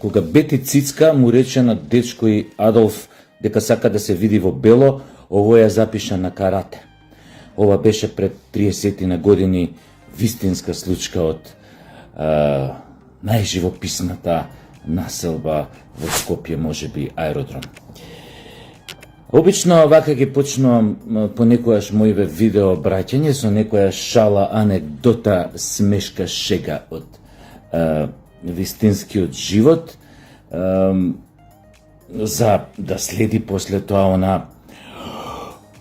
Кога Бети Цицка му рече на дечко и Адолф дека сака да се види во бело, ово ја запиша на карате. Ова беше пред 30 на години вистинска случка од најживописната населба во Скопје, можеби аеродром. Обично вака ги почнувам понекогаш моиве видео браќање со некоја шала, анекдота, смешка, шега од вистинскиот живот, за да следи после тоа она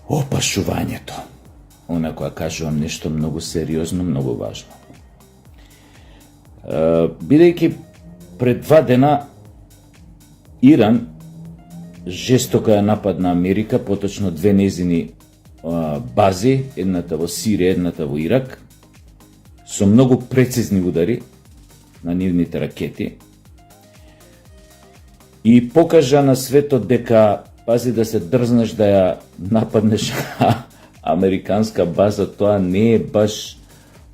опашувањето. Она која кажувам нешто многу сериозно, многу важно. Бидејќи пред 2 дена Иран жестоко ја нападна Америка, поточно 2 незини бази, едната во Сирија, едната во Ирак, со многу прецизни удари на нивните ракети, и покажа на светот дека, пази да се дрзнеш да ја нападнеш американска база, тоа не е баш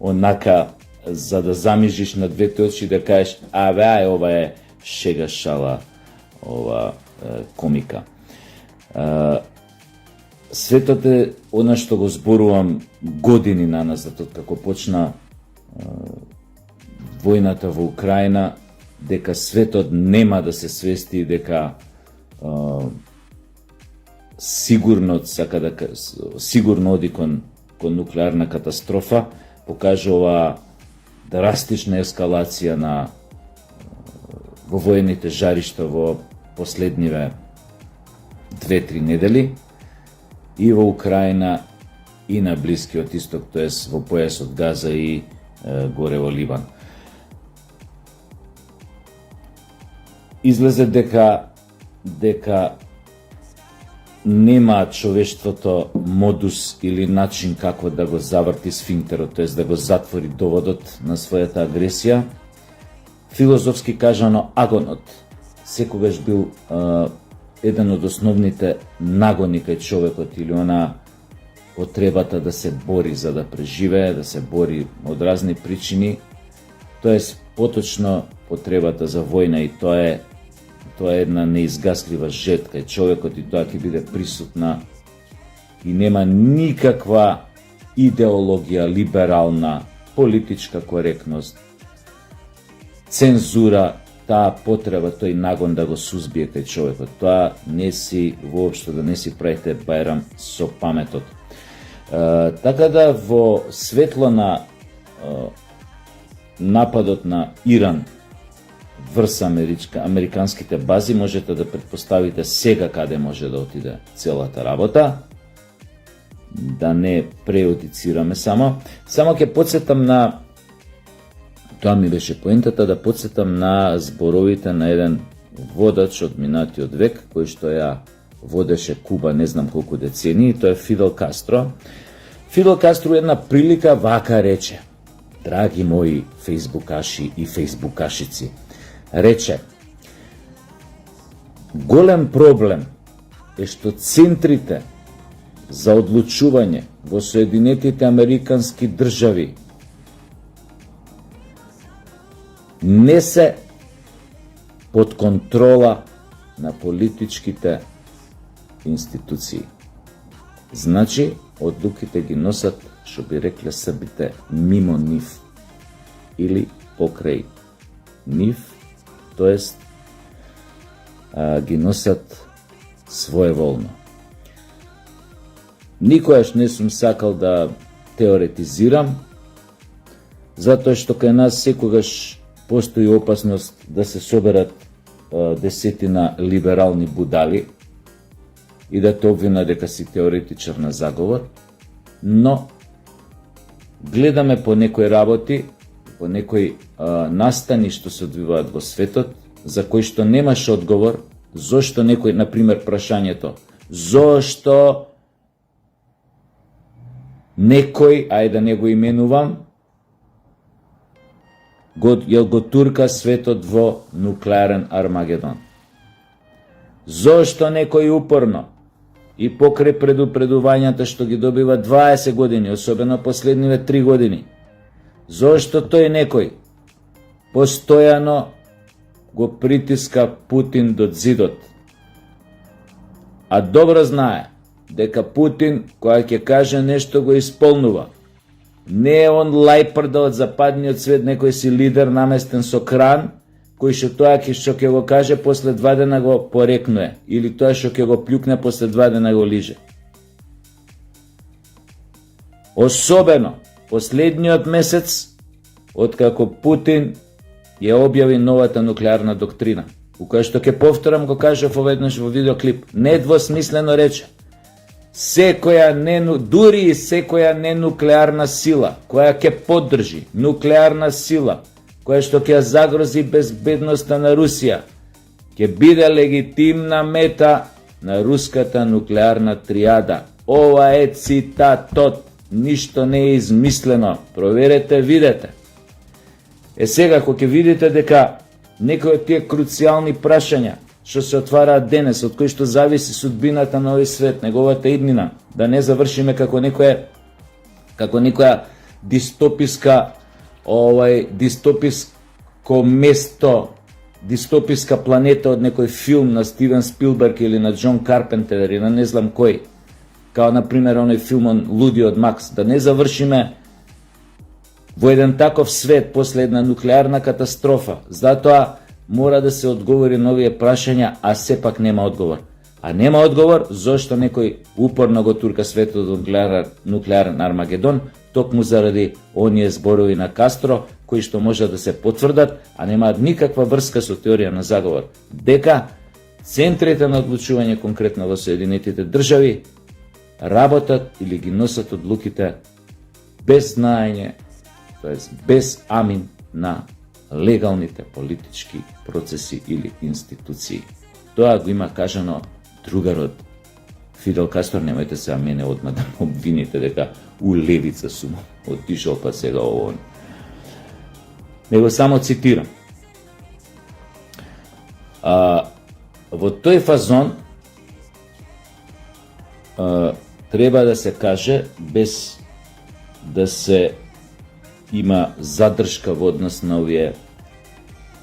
онака за да замижиш на двете очи да кажеш ај, ова е шега, шала, ова комика. Светот е она што го зборувам години наназад, од како почна војната во Украина, дека светот нема да се свести, дека сигурно оди кон нуклеарна катастрофа, покажува драстична ескалација во воените жаришта во последниве 2-3 недели и во Украина и на Блискиот исток, тоест во појасот Газа и горе во Либан. Излезе дека нема човештвото модус или начин како да го заврти сфинктерот, тоест да го затвори доводот на својата агресија. Филозофски кажано, агонот секогаш бил еден од основните нагони кај човекот, или она потребата да се бори за да преживее, да се бори од разни причини, тоест поточно потребата за војна, и тоа е една неизгаслива жет кај човекот, и тоа ќе биде присутна и нема никаква идеологија, либерална, политичка коректност, цензура, таа потреба, тој нагон да го сузбие кај човекот. Тоа не си воопшто, да не си правите бајрам со паметот. Така да во светло на нападот на Иран врз американските бази, можете да предпоставите сега каде може да отиде целата работа, да не преюдицираме само ќе подсетам на, тоа ми беше поентата, да подсетам на зборовите на еден водач од минатиот век, кој што ја водеше Куба не знам колку децении, тоа е Фидел Кастро. Фидел Кастро една прилика вака рече: драги мои фейсбукаши и фейсбукашици, рече: голем проблем е што центрите за одлучување во Соединетите Американски држави не се под контрола на политичките институции. Значи, одлуките ги носат, што би рекле србите, мимо нив или покрај нив, тоест ги носат своеволно. Никојаш не сум сакал да теоретизирам, затоа што кај нас секогаш постои опасност да се соберат десетина либерални будали и да те обвина дека си теоретичар на заговор, но гледаме по некои работи, по некои настани што се одвиваат во светот, за кои што немаш одговор, зошто некој, например, прашањето, зошто некој, ајде да не го именувам, го турка светот во нуклеарен Армагедон. Зошто некој упорно и покрај предупредувањата што ги добива 20 години, особено последниве 3 години, зошто тој некој постојано го притиска Путин до зидот. А добро знае дека Путин, која ќе каже нешто, го исполнува. Не е он лајпрда од западниот свет, некој си лидер наместен со кран, кој што тоа што ќе го каже после 2 дена го порекнуе, или тоа што ќе го плюкне после 2 дена го лиже. Особено последниот месец, откако Путин ја објави новата нуклеарна доктрина, у која што ќе повторам, го кажав веднаш во видеоклип, недвосмислено рече, дури и секоја ненуклеарна сила, која ќе поддржи нуклеарна сила, која што ќе загрози безбедноста на Русија, ќе биде легитимна мета на руската нуклеарна триада. Ова е цитатот, ништо не е измислено. Проверете, видете. Сега, ако ќе видите дека некои од тие круцијални прашања што се отвараат денес, од кои што зависи судбината на овој свет, неговата иднина, да не завршиме како некоја дистописка дистописко место, дистописка планета од некој филм на Стивен Спилберг или на Џон Карпентер или на не знам кој, као например оној филм Лудиот Макс, да не завршиме во еден таков свет после една нуклеарна катастрофа. Затоа мора да се одговори на овие прашања, а сепак нема одговор. А нема одговор зошто некој упорно го турка светот од нуклеарен Армагедон, токму заради оние зборови на Кастро, кои што може да се потврдат, а немаат никаква врска со теорија на заговор. Дека центрите на одлучување конкретно во Соединетите држави работат или ги носат одлуките без знаење, тоест без амин на легалните политички процеси или институции. Тоа го има кажано другарот Фидел Кастро, немајте се мене одма да ме обвините дека у левица сум отишол па сега ово. Него само цитирам. Во тој фазон треба да се каже, без да се има задршка во однос на овие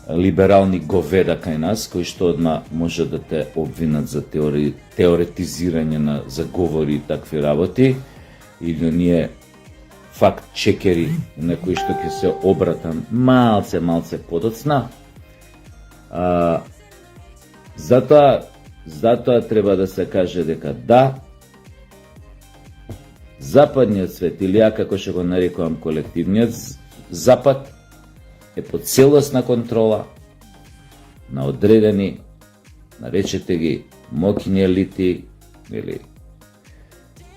либерални говеда кај нас, кои што одма може да те обвинат за теоретизирање на заговори и такви работи, или оние факт чекери на кои што ќе се обратам малце подоцна. Затоа треба да се каже дека да, западниот свет, или ја како што го нарекувам колективниот запад, е под целосна контрола на одредени, наречете ги моќни елити, или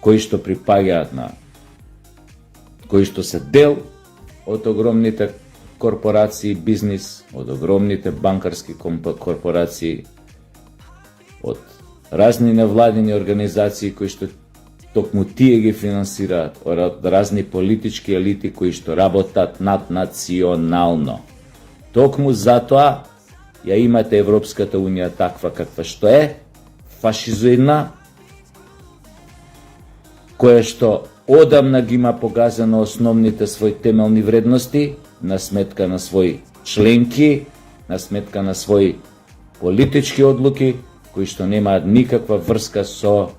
кои што припаѓаат на, кои што се дел од огромните корпорации, бизнис, од огромните банкарски корпорации, од разни невладини организации кои што токму тие ги финансираат, од разни политички елити кои што работат наднационално. Токму затоа ја имате Европската унија таква каква што е, фашизоидна, која што одамна ги има погазано основните своји темелни вредности на сметка на своји членки, на сметка на своји политички одлуки, кои што немаат никаква врска со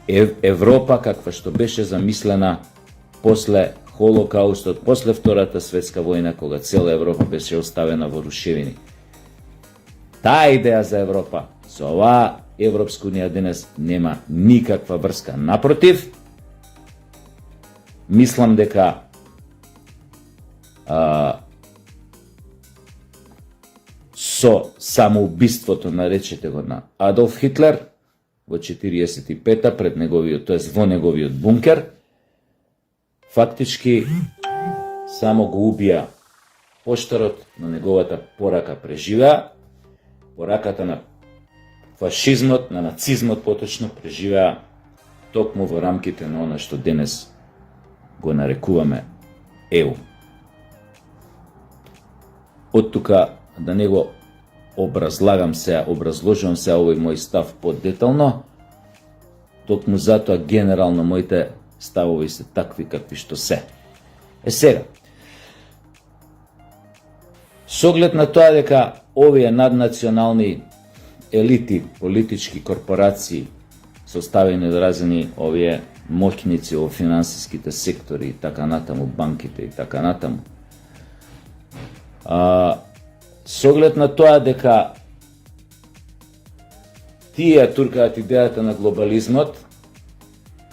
Европа каква што беше замислена после Холокаустот, после Втората светска војна, кога цела Европа беше оставена во рушевини. Таа идеја за Европа со оваа Европска унија денес нема никаква врска. Напротив, мислам дека со самоубиството, наречете го, на Адолф Хитлер во 45-та пред неговиот, тоест во неговиот бункер, фактички само го убија поштарот, но неговата порака преживеа, пораката на фашизмот, на нацизмот поточно преживеа токму во рамките на она што денес го нарекуваме ЕУ. Од тука да не го образложувам се овој мој став подетално, токму затоа генерално моите ставови се такви какви што се. Сега, со оглед на тоа дека овие наднационални елити, политички корпорации, составени од разни овие моќници во финансиските сектори и така натаму, банките и така натаму, со оглед на тоа дека тие туркаат идејата на глобализмот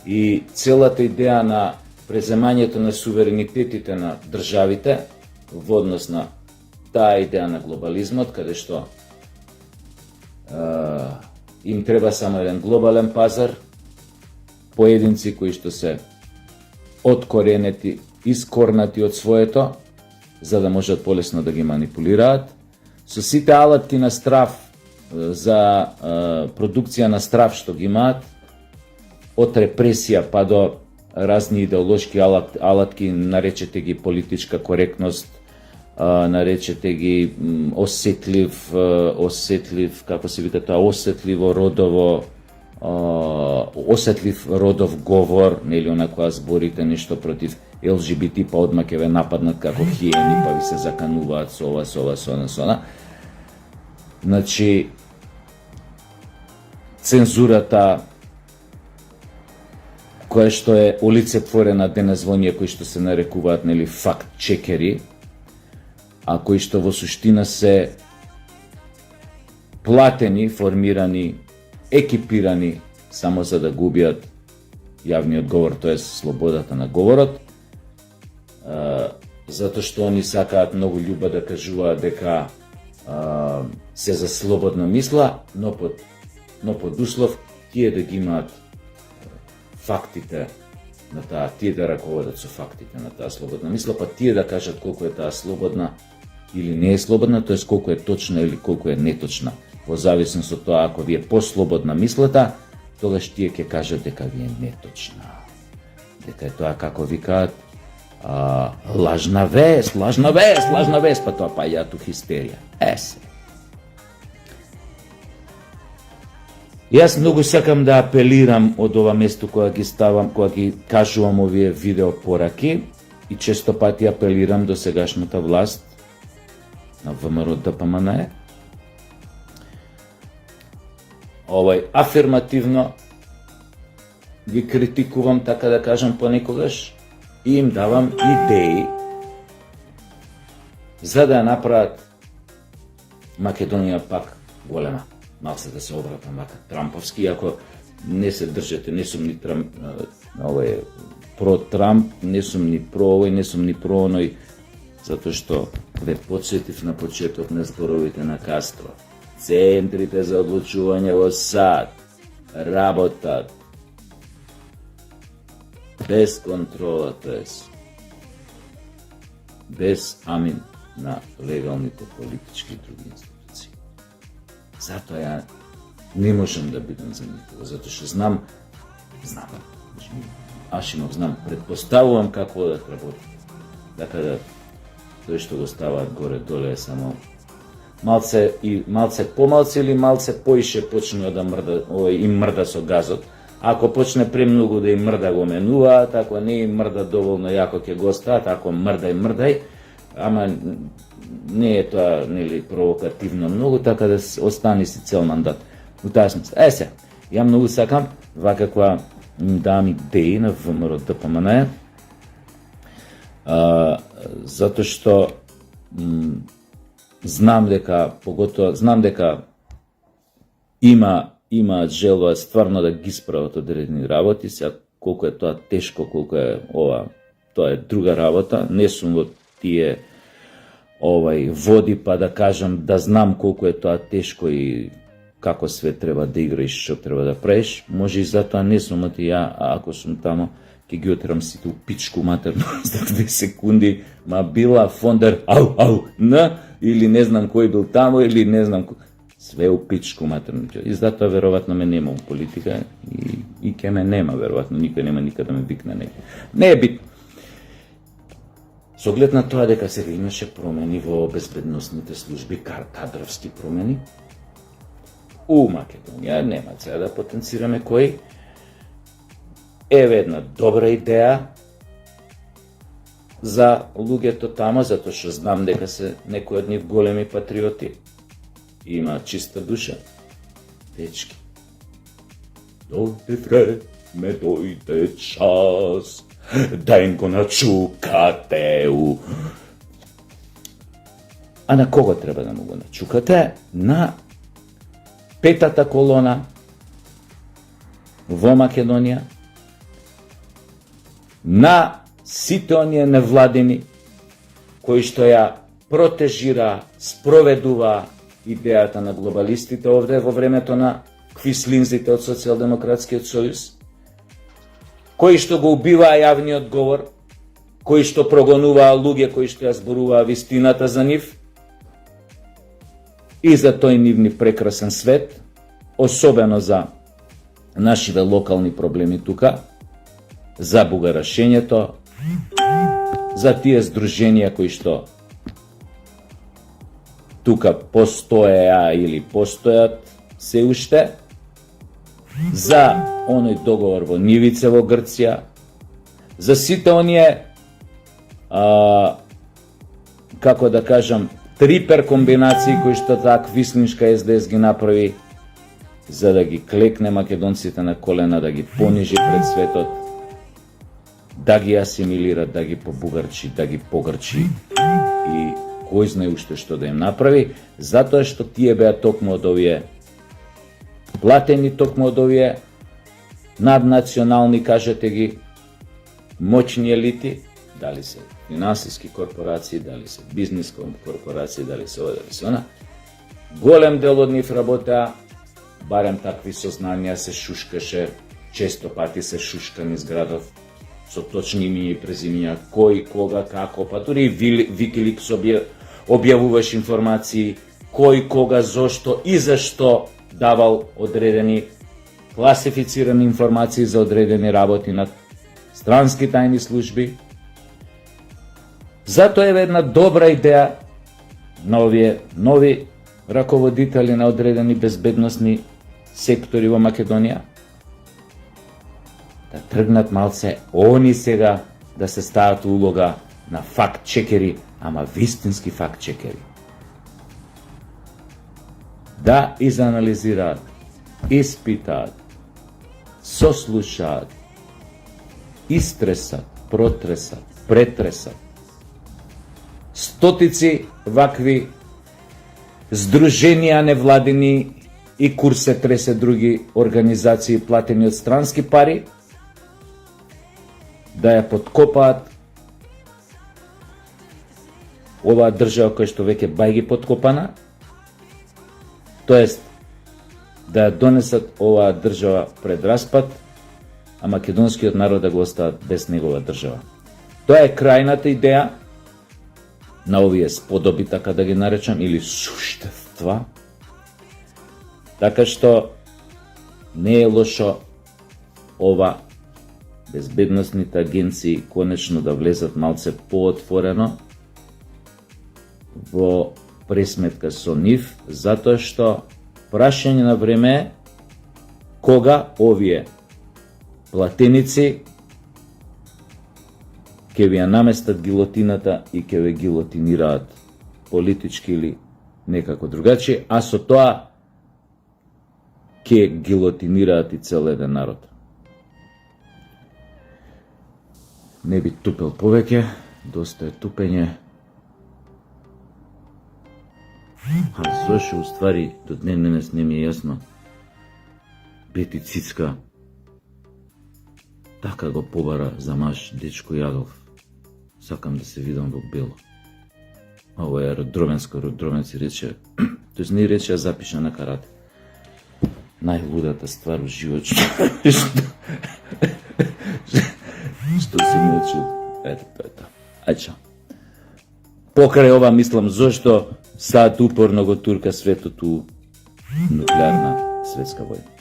и целата идеја на преземањето на суверенитетите на државите во однос на таа идеја на глобализмот, каде што им треба само еден глобален пазар, поединци кои што се откоренети, искорнати од своето, за да можат полесно да ги манипулираат, со сите алатки на страв за продукција на страв што ги имаат, од репресија па до разни идеолошки алатки, наречете ги политичка коректност, наречете ги осетлив, како се вика тоа, осетлив родов говор, нели онаква зборите нешто против ЛГБТ, па одма ќе ве нападнат како хиени, па ви се закануваат со ова, со она. Значи, цензурата, која што е олицетворена денес во оние кои што се нарекуваат, нели, факт-чекери, а кои што во суштина се платени, формирани, екипирани само за да губиат јавниот говор, тоест слободата на говорот, затоа што они сакаат многу љуба да кажуваат дека се за слободна мисла, но под услов тие да ги имаат фактите на таа, тие да раководат со фактите на таа слободна мисла, па тие да кажат колку е таа слободна или не е слободна, тоест колку е точна или колку е неточна. Во зависност од тоа, ако ви е послободна мислата, тогаш тие ќе кажат дека ви е неточна. Дека е тоа, како викаат, лажна вест, па тоа паѓаат у хистерија. Се. Јас многу сакам да апелирам од ова место кога ги ставам, кога ги кажувам овие видео пораки, и често пати апелирам до сегашната власт на ВМРО ДПМН, афирмативно ги критикувам, така да кажам, понекогаш, и им давам идеи за да ја направат Македонија пак голема. Малце да се обрата мака трамповски, ако не се држете, не сум ни про Трамп, не сум ни про овој, не сум ни про оној, затоа што ве подсетив на почеток на зборовите на Кастро. Центрите за одлучување во САД работат без контрола, тоест без амин на легалните политички и други институции. Затоа ја не можам да бидам за никого, затоа што знам, Ашимов знам, предпоставувам како да работи. Така да тој што го ставаат горе-доле е само малце помалце или малце поише почнува да мрда, им мрда со газот. Ако почне премногу да им мрда, го менуваат, ако не им мрда доволно јако ќе го остават, ако мрдај, ама не е тоа, нели, провокативно многу, така да остани си цел мандат. У таа смисла. Сега, ја многу сакам вака кога давам идеи на ВМРО ДПМН, затоа што знам дека имаат желба стварно да ги справат одредени работи, сега колку е тоа тешко, колку е ова, тоа е друга работа, не сум во тие води па да кажам да знам колку е тоа тешко и како све треба да играиш, што треба да правиш, може и затоа не сум, ја ако сум тамо, ќе ги отерам сите у пичку матерно за 2 секунди, ма била фондер, или не знам кој бил тамо, или не знам кој, све у пичку матерно. И затоа веројатно ме нема у политика и ќе ме нема, веројатно, никој нема никад да ме викне некој. Не е битно. Со оглед на тоа дека сега имаше промени во безбедносните служби, кадровски промени, у Македонија, нема сега да потенцираме кој, еве една добра идеја за луѓето тамо, затоа што знам дека се некои од нив големи патриоти, има чиста душа. Дечки, дојде време, дојде час, да им го начукате у... А на кого треба да му го начукате? На петата колона во Македонија, на сите оние невладини кои што ја протежира, спроведува идејата на глобалистите овде во времето на квислинзите од Социјалдемократскиот сојуз, кои што го убиваа јавниот говор, кои што прогонуваа луѓе кои што ја зборуваа вистината за нив и за тој нивни прекрасен свет, особено за нашите локални проблеми тука, за бугарашењето, за тие здруженија кои што тука постоеа или постојат се уште, за оној договор во Нивице во Грција, за сите оние, како да кажам, трипер комбинации кои што таа квислиншка СДС ги направи, за да ги клекне македонците на колена, да ги понижи пред светот, да ги асимилира, да ги побугарчи, да ги погрчи и кој знае уште што да им направи, затоа што тие беа токму од овие платени, токму од овие наднационални, кажете ги, моćни елити, дали се финансиски корпорации, дали се бизнес корпорации, дали се ова, дали се она. Голем дел од нив работеа, барем такви сознанија се шушкаше, често пати се шушка низ градов, со точни имиња и презимиња, кој, кога, како, па дури и Викиликс објавуваш информации, кој, кога, зошто и зашто давал одредени класифицирани информации за одредени работи на странски тајни служби. Затоа е една добра идеја на овие нови раководители на одредени безбедносни сектори во Македонија да тргнат малце они сега да се стават улога на факт чекери, ама вистински факт чекери. Да изанализираат, испитаат, сослушаат, истресат, протресат, претресат. Стотици вакви здруженија невладини и курсе тресе други организации платени од странски пари да ја подкопаат оваа држава која што веќе бајги подкопана, тоест да ја донесат оваа држава пред распад, а македонскиот народ да го остават без негова држава. Тоа е крајната идеја на овие сподоби, така да ги наречам, или суштества. Така што не е лошо ова безбедносните агенции конечно да влезат малце поотворено во пресметка со нив, затоа што прашање на време е кога овие платеници ќе ви ја наместат гилотината и ќе ве гилотинираат политички или некако другачи, а со тоа ќе гилотинираат и цел еден народ. Не би тупел повеќе, доста е тупење. А зошто уствари до ден денес не ми е јасно. Бети Цицка така го побара за маж Дечко Јадов. Сакам да се видам во бело. А ова е Родровенци рече, тоест не рече, а запиша на карате. Најлудата ствар во живот што се ми очул. Ето, тоа е тоа. Ајча. Покрај ова мислам зошто сад упорно го турка светот у нуклеарна светска војна.